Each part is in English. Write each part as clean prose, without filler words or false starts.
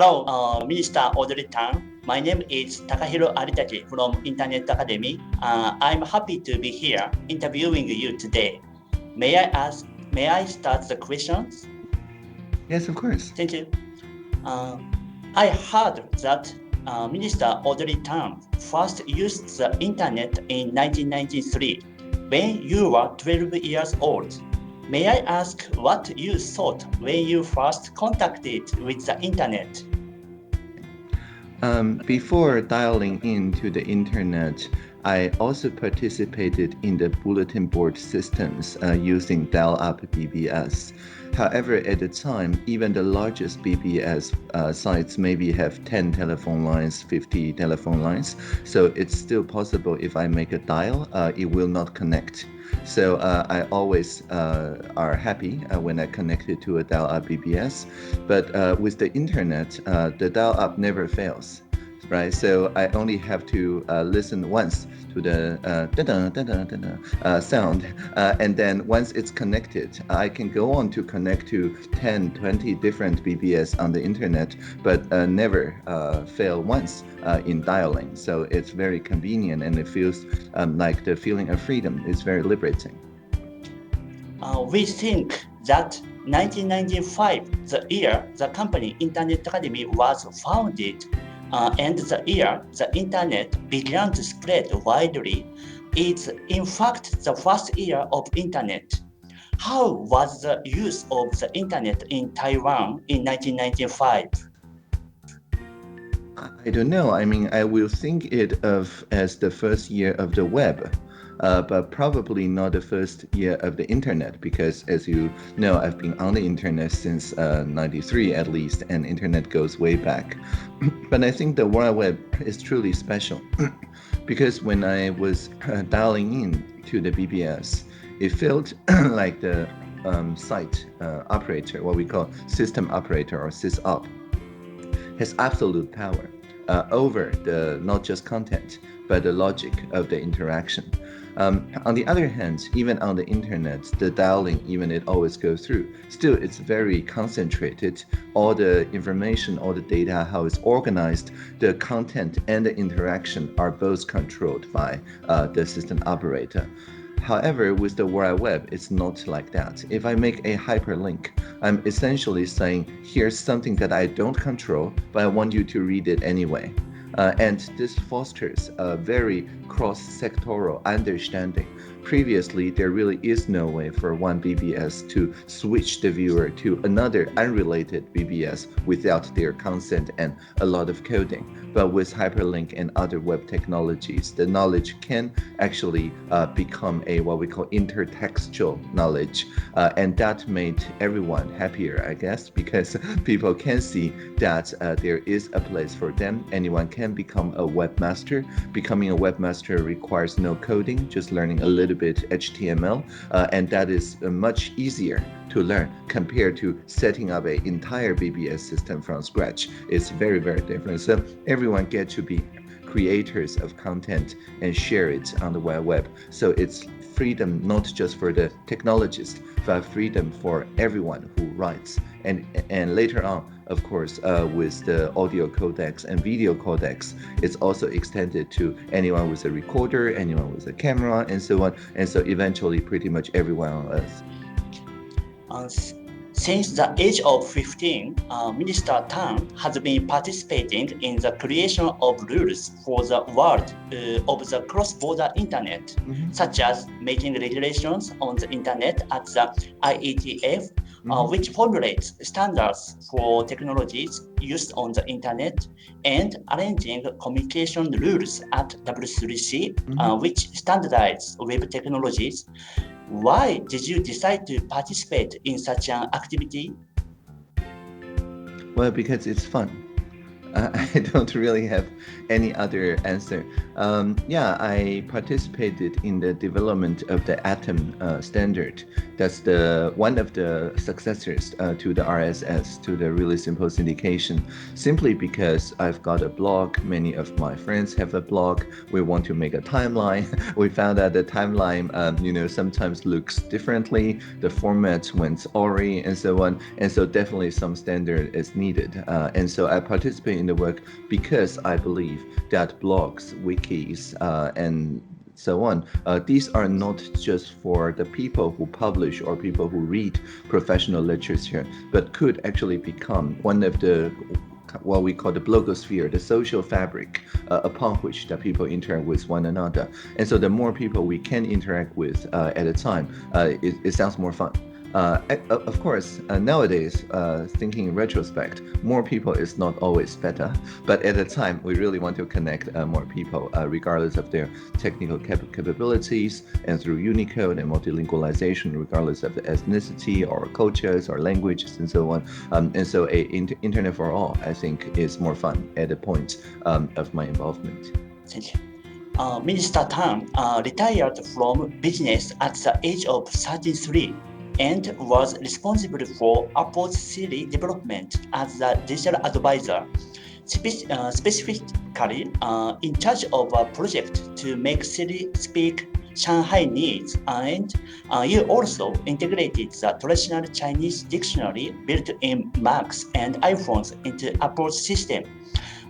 Hello, Minister Audrey Tan. My name is Takahiro Aritaki from Internet Academy. I'm happy to be here interviewing you today. May I start the questions? Yes, of course. Thank you. I heard that Minister Audrey Tan first used the internet in 1993 when you were 12 years old. May I ask what you thought when you first contacted with the internet? Before dialing into the internet, I also participated in the bulletin board systems using dial-up BBS. However, at the time, even the largest BBS sites maybe have 10 telephone lines, 50 telephone lines. So it's still possible if I make a dial, it will not connect. So I always are happy when I connected to a dial-up BBS. But with the internet, the dial-up never fails. Right, so I only have to listen once to the sound, and then once it's connected, I can go on to connect to 10, 20 different BBS on the internet, but never fail once in dialing. So it's very convenient, and it feels like the feeling of freedom is very liberating. We think that 1995, the year the company Internet Academy was founded, and the year the internet began to spread widely, is in fact the first year of internet. How was the use of the internet in Taiwan in 1995? I don't know. I mean, I will think it of as the first year of the web. But probably not the first year of the internet, because as you know, I've been on the internet since 93 at least, and internet goes way back. But I think the World Web is truly special because when I was dialing in to the BBS, it felt like the site operator, what we call system operator or sysop, has absolute power over the not just content, but the logic of the interaction. On the other hand, even on the internet, the dialing, even it always goes through, still it's very concentrated. All the information, all the data, how it's organized, the content and the interaction are both controlled by the system operator. However, with the World Web, it's not like that. If I make a hyperlink, I'm essentially saying, here's something that I don't control, but I want you to read it anyway. And this fosters a very cross-sectoral understanding. Previously, there really is no way for one BBS to switch the viewer to another unrelated BBS without their consent and a lot of coding. But with hyperlink and other web technologies, the knowledge can actually become a what we call intertextual knowledge. And that made everyone happier, I guess, because people can see that there is a place for them. Anyone can become a webmaster. Becoming a webmaster requires no coding, just learning a little bit HTML, and that is much easier to learn compared to setting up an entire BBS system from scratch. It's very, very different. So everyone gets to be creators of content and share it on the web. So it's freedom not just for the technologist, but freedom for everyone who writes. And later on, of course, with the audio codecs and video codecs, it's also extended to anyone with a recorder, anyone with a camera, and so on. And so eventually, pretty much everyone on Earth. Since the age of 15, Minister Tan has been participating in the creation of rules for the world of the cross-border internet, such as making regulations on the internet at the IETF, which formulates standards for technologies used on the internet, and arranging communication rules at W3C, which standardize web technologies. Why did you decide to participate in such an activity? Well, because it's fun. I don't really have any other answer. I participated in the development of the Atom standard. That's one of the successors to the RSS, to the really simple syndication, simply because I've got a blog. Many of my friends have a blog. We want to make a timeline. We found out the timeline, sometimes looks differently. The format went awry and so on. And so definitely some standard is needed. And so I participate in the work because I believe that blogs, wikis, and so on, these are not just for the people who publish or people who read professional literature, but could actually become one of the what we call the blogosphere, the social fabric upon which the people interact with one another. And so the more people we can interact with at a time, it sounds more fun. Of course, nowadays, thinking in retrospect, more people is not always better. But at the time, we really want to connect more people, regardless of their technical capabilities, and through Unicode and multilingualization, regardless of the ethnicity or cultures or languages and so on. And so, internet for all, I think, is more fun at the point of my involvement. Thank you. Minister Tan retired from business at the age of 33. And was responsible for Apple's Siri development as the digital advisor, specifically in charge of a project to make Siri speak Shanghai needs, and you also integrated the traditional Chinese dictionary built in Macs and iPhones into Apple's system.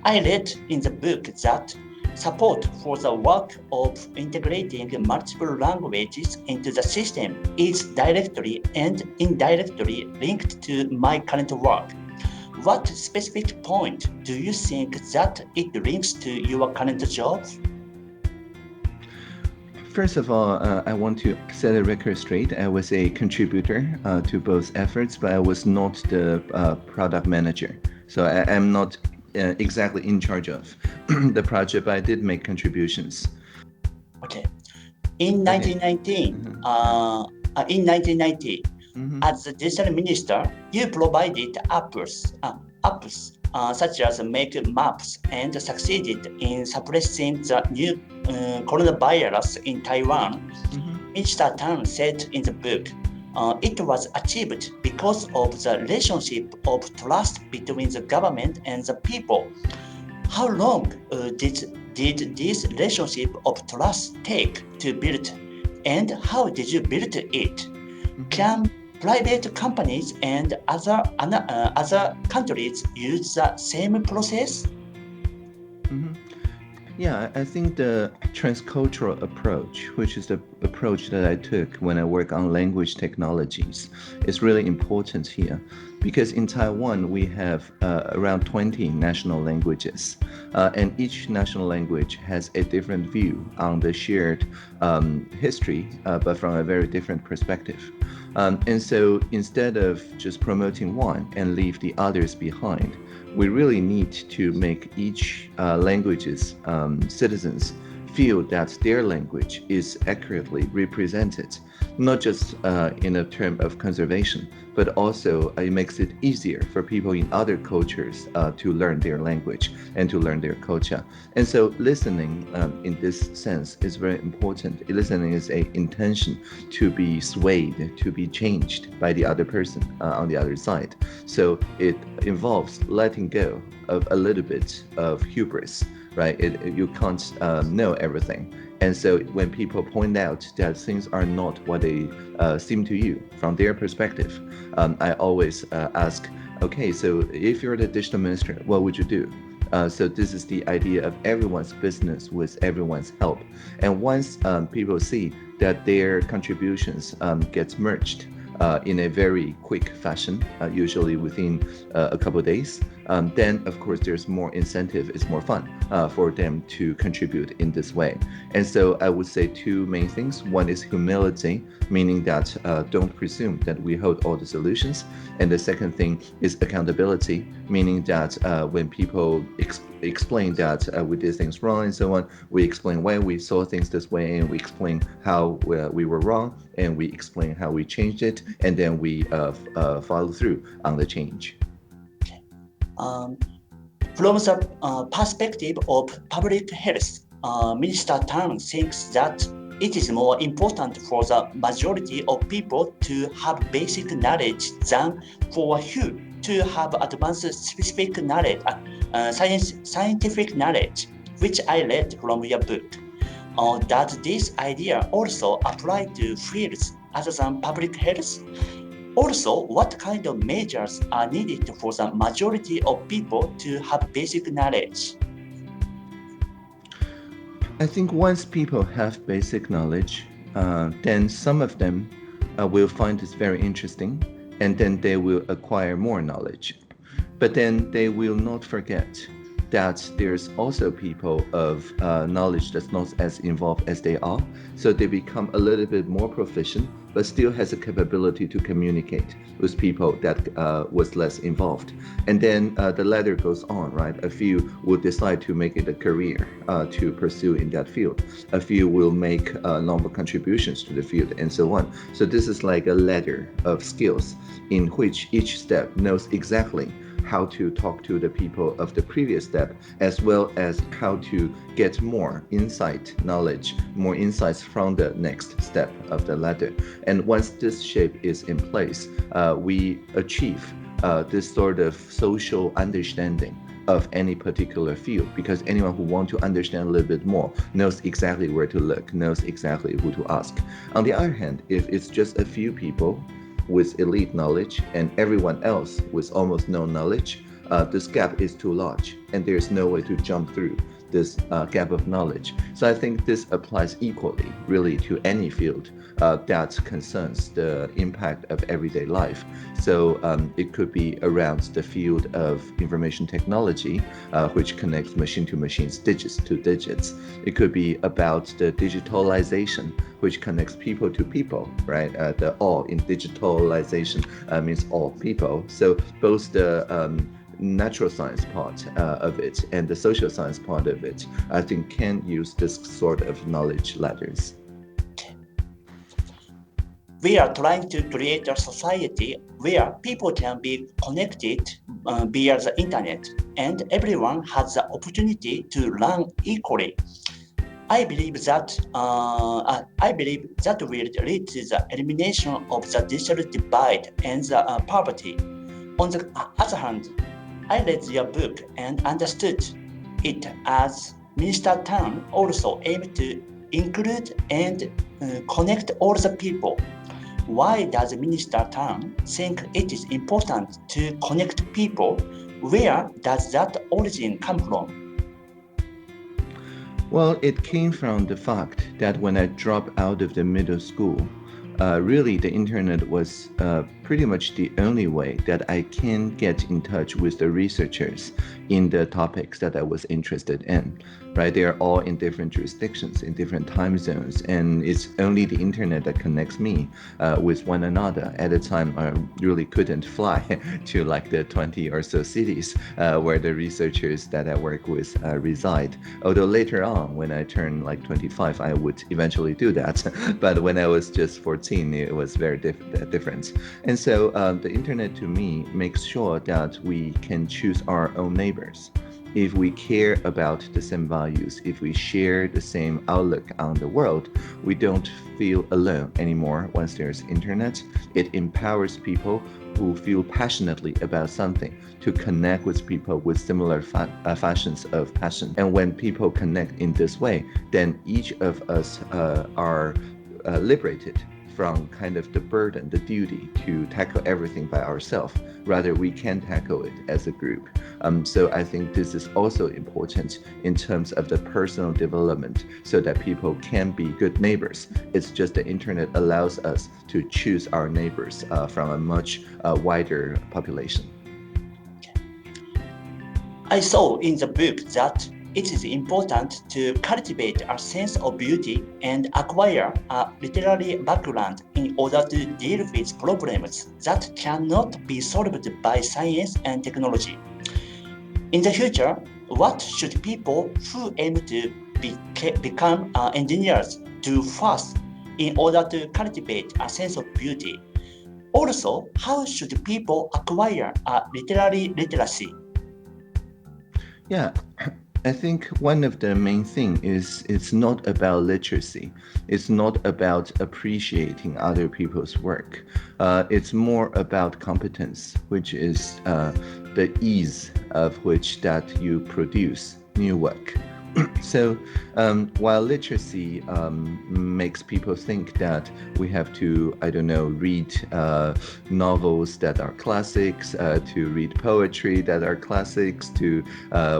I read in the book that support for the work of integrating multiple languages into the system is directly and indirectly linked to my current work. What specific point do you think that it links to your current job? First of all, I want to set a record straight. I was a contributor to both efforts, but I was not the product manager. So I am not exactly in charge of the project, but I did make contributions. Okay. In 1990, as the digital minister, you provided apps such as Make Maps and succeeded in suppressing the new coronavirus in Taiwan. Minister Tan said in the book, it was achieved because of the relationship of trust between the government and the people. How long did this relationship of trust take to build, and how did you build it? Can private companies and other countries use the same process? Yeah, I think the transcultural approach, which is the approach that I took when I work on language technologies, is really important here. Because in Taiwan, we have around 20 national languages, and each national language has a different view on the shared history, but from a very different perspective. And so instead of just promoting one and leave the others behind, we really need to make each language's citizens feel that their language is accurately represented, not just in a term of conservation, but also it makes it easier for people in other cultures to learn their language and to learn their culture. And so listening in this sense is very important. Listening is an intention to be swayed, to be changed by the other person on the other side. So it involves letting go of a little bit of hubris, right? You can't know everything. And so when people point out that things are not what they seem to you from their perspective, I always ask, okay, so if you're the digital minister, what would you do? So this is the idea of everyone's business with everyone's help. And once people see that their contributions gets merged in a very quick fashion, usually within a couple of days, then of course there's more incentive, it's more fun for them to contribute in this way. And so I would say two main things. One is humility, meaning that don't presume that we hold all the solutions. And the second thing is accountability, meaning that when people explain that we did things wrong and so on, we explain why we saw things this way, and we explain how we were wrong, and we explain how we changed it, and then we follow through on the change. From the perspective of public health, Minister Tan thinks that it is more important for the majority of people to have basic knowledge than for few to have advanced specific knowledge, scientific knowledge, which I read from your book. Does this idea also apply to fields other than public health? Also, what kind of measures are needed for the majority of people to have basic knowledge? I think once people have basic knowledge, then some of them will find this very interesting, and then they will acquire more knowledge. But then they will not forget that there's also people of knowledge that's not as involved as they are. So they become a little bit more proficient, but still has a capability to communicate with people that was less involved. And then the ladder goes on, right? A few will decide to make it a career to pursue in that field. A few will make normal contributions to the field and so on. So this is like a ladder of skills in which each step knows exactly how to talk to the people of the previous step, as well as how to get more insight, knowledge, more insights from the next step of the ladder. And once this shape is in place, we achieve this sort of social understanding of any particular field, because anyone who wants to understand a little bit more knows exactly where to look, knows exactly who to ask. On the other hand, if it's just a few people with elite knowledge and everyone else with almost no knowledge, this gap is too large and there's no way to jump through this gap of knowledge. So I think this applies equally really to any field that concerns the impact of everyday life. So it could be around the field of information technology, which connects machine to machines, digits to digits. It could be about the digitalization, which connects people to people, right? The all in digitalization means all people. So both the natural science part of it and the social science part of it, I think can use this sort of knowledge ladders. We are trying to create a society where people can be connected via the internet and everyone has the opportunity to learn equally. I believe that will lead to the elimination of the digital divide and the poverty. On the other hand, I read your book and understood it as Minister Tan also aimed to include and connect all the people. Why does Minister Tan think it is important to connect people? Where does that origin come from? Well, it came from the fact that when I dropped out of the middle school, really the internet was pretty much the only way that I can get in touch with the researchers in the topics that I was interested in, right? They are all in different jurisdictions, in different time zones, and it's only the internet that connects me with one another. At the time, I really couldn't fly to like the 20 or so cities where the researchers that I work with reside. Although later on, when I turned like 25, I would eventually do that. But when I was just 14, it was very different. And so the internet to me makes sure that we can choose our own neighbors. If we care about the same values, if we share the same outlook on the world, we don't feel alone anymore once there's internet. It empowers people who feel passionately about something to connect with people with similar fashions of passion. And when people connect in this way, then each of us are liberated from kind of the burden, the duty to tackle everything by ourselves. Rather, we can tackle it as a group. So I think this is also important in terms of the personal development so that people can be good neighbors. It's just the internet allows us to choose our neighbors from a much wider population. I saw in the book that it is important to cultivate a sense of beauty and acquire a literary background in order to deal with problems that cannot be solved by science and technology. In the future, what should people who aim to become engineers do first in order to cultivate a sense of beauty? Also, how should people acquire a literary literacy? Yeah, I think one of the main thing is it's not about literacy. It's not about appreciating other people's work. It's more about competence, which is the ease of which that you produce new work. So while literacy makes people think that we have to, I don't know, read novels that are classics, to read poetry that are classics, to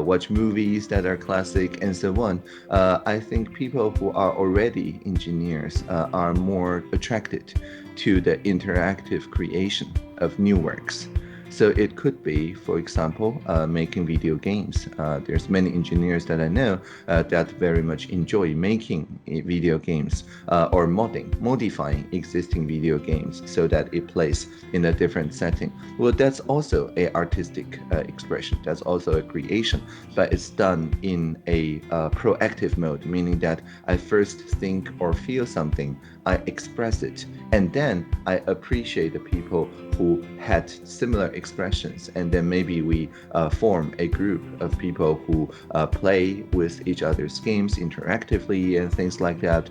watch movies that are classic, and so on, I think people who are already engineers are more attracted to the interactive creation of new works. So it could be, for example, making video games. There's many engineers that I know that very much enjoy making video games or modifying existing video games so that it plays in a different setting. Well, that's also an artistic expression. That's also a creation, but it's done in a proactive mode, meaning that I first think or feel something, I express it, and then I appreciate the people who had similar expressions, and then maybe we form a group of people who play with each other's games interactively and things like that.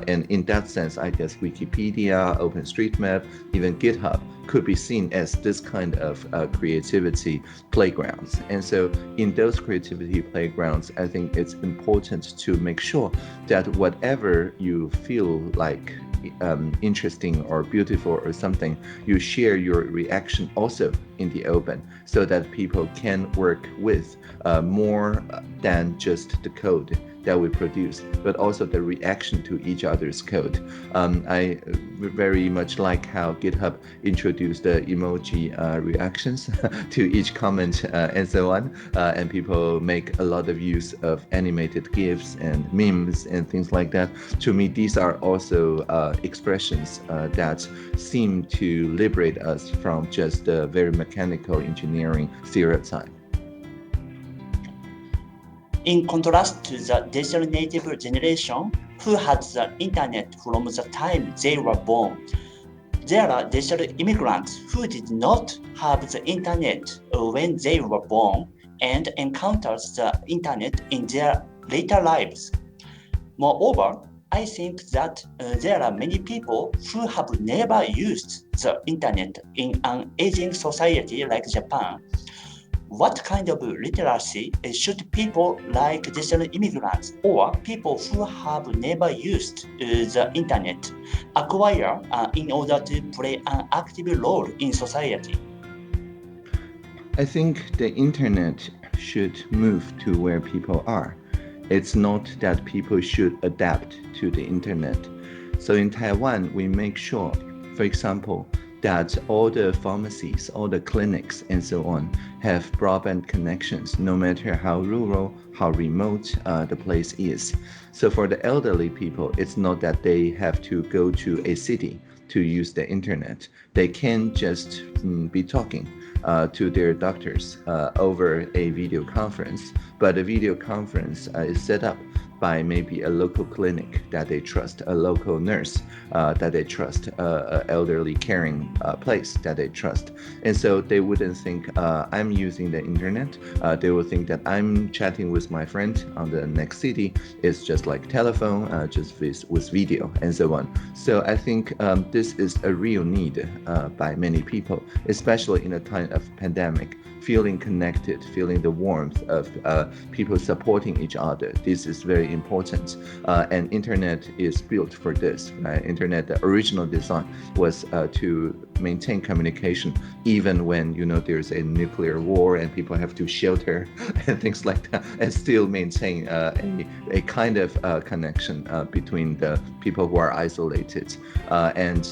And in that sense, I guess Wikipedia, OpenStreetMap, even GitHub could be seen as this kind of creativity playgrounds. And so in those creativity playgrounds, I think it's important to make sure that whatever you feel like interesting or beautiful or something, you share your reaction also in the open so that people can work with more than just the code that we produce, but also the reaction to each other's code. I very much like how GitHub introduced the emoji reactions to each comment and so on, and people make a lot of use of animated GIFs and memes and things like that. To me, these are also expressions that seem to liberate us from just the very mechanical engineering stereotype. In contrast to the digital native generation who had the internet from the time they were born, there are digital immigrants who did not have the internet when they were born and encountered the internet in their later lives. Moreover, I think that there are many people who have never used the internet in an aging society like Japan. What kind of literacy should people like digital immigrants or people who have never used the internet acquire in order to play an active role in society? I think the internet should move to where people are. It's not that people should adapt to the internet. So in Taiwan, we make sure, for example, that all the pharmacies, all the clinics, and so on have broadband connections, no matter how rural, how remote the place is. So for the elderly people, it's not that they have to go to a city to use the internet. They can just be talking to their doctors over a video conference, but a video conference is set up by maybe a local clinic that they trust, a local nurse that they trust, an elderly caring place that they trust. And so they wouldn't think I'm using the internet. They will think that I'm chatting with my friend on the next city. It's just like telephone, just with video and so on. So I think this is a real need by many people, especially in a time of pandemic. Feeling connected, feeling the warmth of people supporting each other. This is very important. And internet is built for this. Right? Internet, the original design was to maintain communication even when there's a nuclear war and people have to shelter and things like that, and still maintain a kind of connection between the people who are isolated. And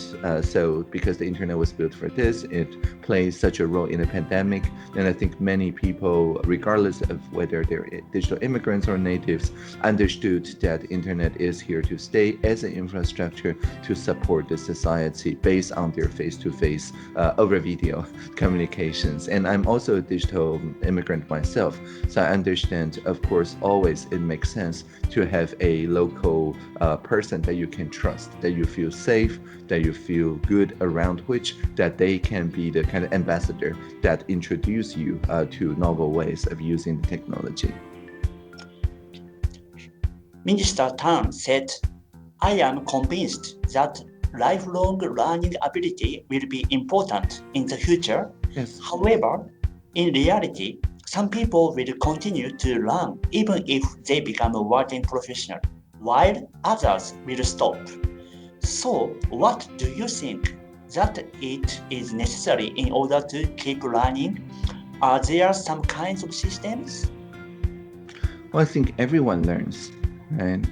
so because the internet was built for this, it plays such a role in the pandemic. And I think many people, regardless of whether they're digital immigrants or natives, understood that internet is here to stay as an infrastructure to support the society based on their face-to-face over video communications. And I'm also a digital immigrant myself, so I understand, of course, always it makes sense to have a local person that you can trust, that you feel safe, that you feel good around which, that they can be the kind of ambassador that introduce introduce you to novel ways of using the technology. Minister Tan said, I am convinced that lifelong learning ability will be important in the future. Yes. However, in reality, some people will continue to learn even if they become a working professional, while others will stop. So, what do you think that it is necessary in order to keep learning? Are there some kinds of systems? Well, I think everyone learns, right?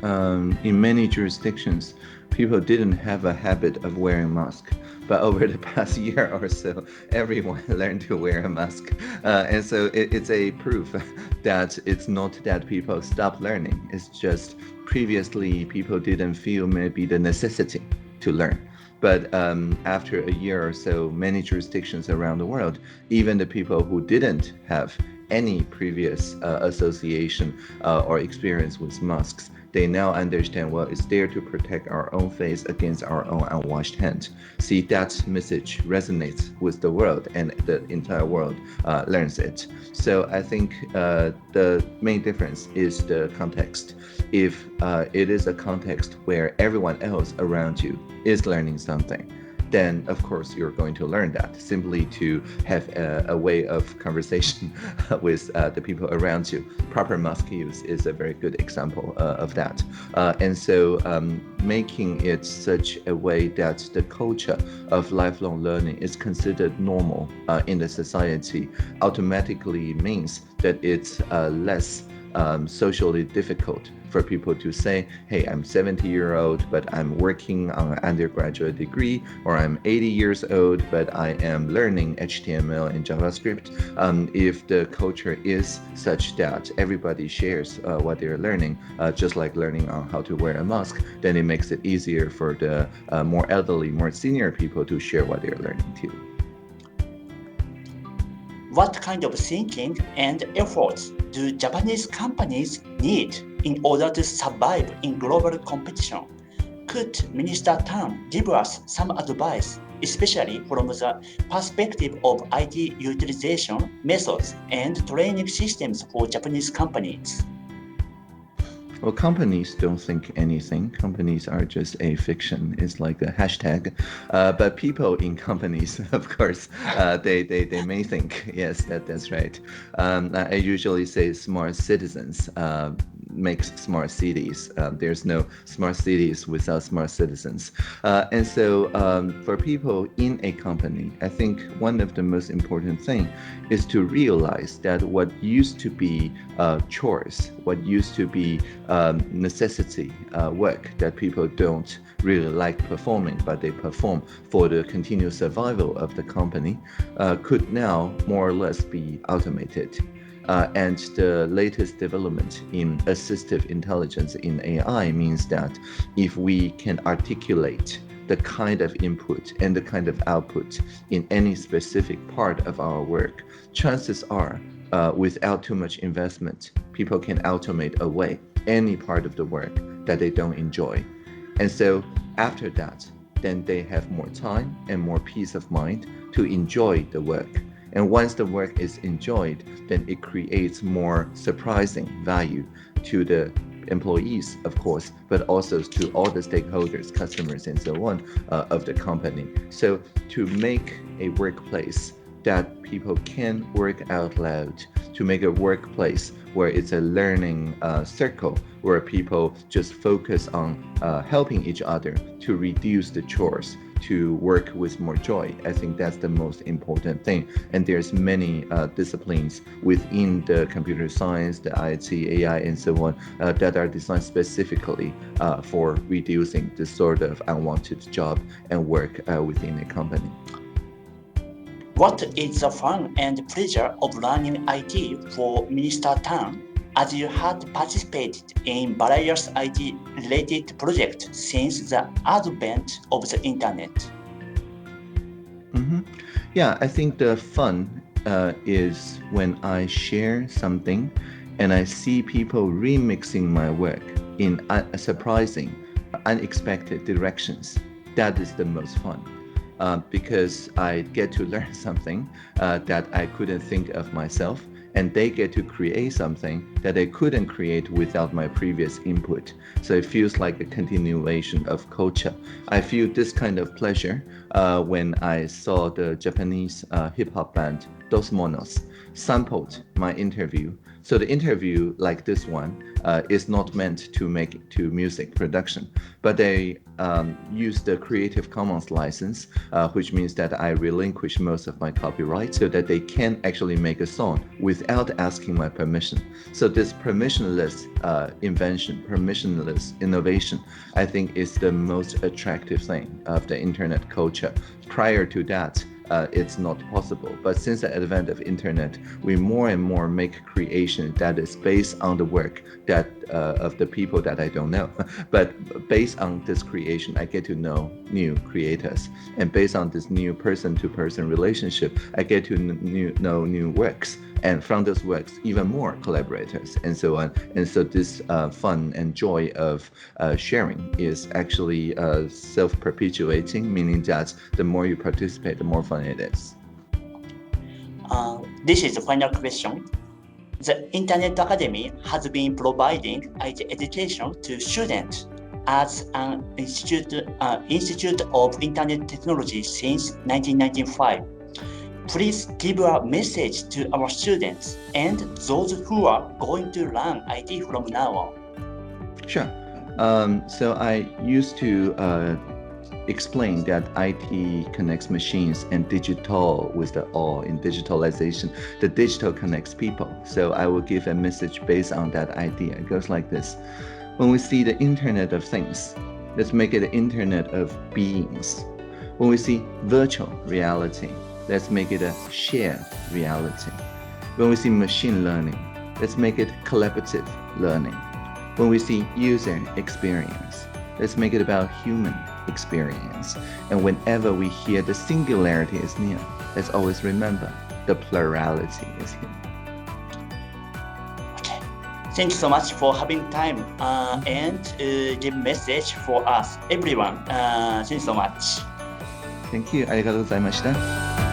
In many jurisdictions, people didn't have a habit of wearing mask, but over the past year or so, everyone learned to wear a mask. And so it's a proof that it's not that people stop learning. It's just previously people didn't feel maybe the necessity to learn. But after a year or so, many jurisdictions around the world, even the people who didn't have any previous association or experience with masks, they now understand, well, it's there to protect our own face against our own unwashed hand. See, that message resonates with the world, and the entire world learns it. So I think the main difference is the context. If it is a context where everyone else around you is learning something, then of course you're going to learn that. Simply to have a way of conversation with the people around you. Proper mask use is a very good example of that. And so making it such a way that the culture of lifelong learning is considered normal in the society automatically means that it's less socially difficult for people to say, hey, I'm 70-year-old, but I'm working on an undergraduate degree, or I'm 80 years old, but I am learning HTML and JavaScript. If the culture is such that everybody shares what they're learning, just like learning on how to wear a mask, then it makes it easier for the more elderly, more senior people to share what they're learning too. What kind of thinking and efforts do Japanese companies need in order to survive in global competition? Could Minister Tan give us some advice, especially from the perspective of IT utilization methods and training systems for Japanese companies? Well, companies don't think anything. Companies are just a fiction. It's like a hashtag. But people in companies, of course, they may think. Yes, that's right. I usually say smart citizens makes smart cities. There's no smart cities without smart citizens. And so for people in a company, I think one of the most important things is to realize that what used to be chores, what used to be necessity work that people don't really like performing, but they perform for the continuous survival of the company, could now more or less be automated. And the latest development in assistive intelligence in AI means that if we can articulate the kind of input and the kind of output in any specific part of our work, chances are, without too much investment, people can automate away any part of the work that they don't enjoy. And so after that, then they have more time and more peace of mind to enjoy the work. And once the work is enjoyed, then it creates more surprising value to the employees, of course, but also to all the stakeholders, customers, and so on of the company. So to make a workplace that people can work out loud, to make a workplace where it's a learning circle, where people just focus on helping each other to reduce the chores, to work with more joy. I think that's the most important thing. And there's many disciplines within the computer science, the IT, AI, and so on that are designed specifically for reducing this sort of unwanted job and work within a company. What is the fun and pleasure of learning IT for Minister Tan, as you had participated in various IT-related projects since the advent of the internet? Mm-hmm. Yeah, I think the fun is when I share something and I see people remixing my work in surprising, unexpected directions. That is the most fun. because I get to learn something that I couldn't think of myself, and they get to create something that they couldn't create without my previous input. So it feels like a continuation of culture. I feel this kind of pleasure when I saw the Japanese hip-hop band Dos Monos sampled my interview. So the interview like this one is not meant to make it to music production, but they use the Creative Commons license, which means that I relinquish most of my copyright so that they can actually make a song without asking my permission. So this permissionless invention, permissionless innovation, I think is the most attractive thing of the internet culture. Prior to that, it's not possible. But since the advent of internet, we more and more make creation that is based on the work that of the people that I don't know. But based on this creation, I get to know new creators. And based on this new person-to-person relationship, I get to know new works. And from those works, even more collaborators and so on. And so this fun and joy of sharing is actually self-perpetuating, meaning that the more you participate, the more fun it is. This is the final question. The Internet Academy has been providing IT education to students as an institute of Internet technology since 1995. Please give a message to our students and those who are going to learn IT from now on. Sure. So I used to explain that IT connects machines and digital with the all in digitalization. The digital connects people. So I will give a message based on that idea. It goes like this. When we see the Internet of Things, let's make it the Internet of Beings. When we see virtual reality, let's make it a shared reality. When we see machine learning, let's make it collaborative learning. When we see user experience, let's make it about human experience. And whenever we hear the singularity is near, let's always remember the plurality is here. Okay. Thank you so much for having time and give message for us, everyone. Thank you so much. Thank you. ありがとうございました。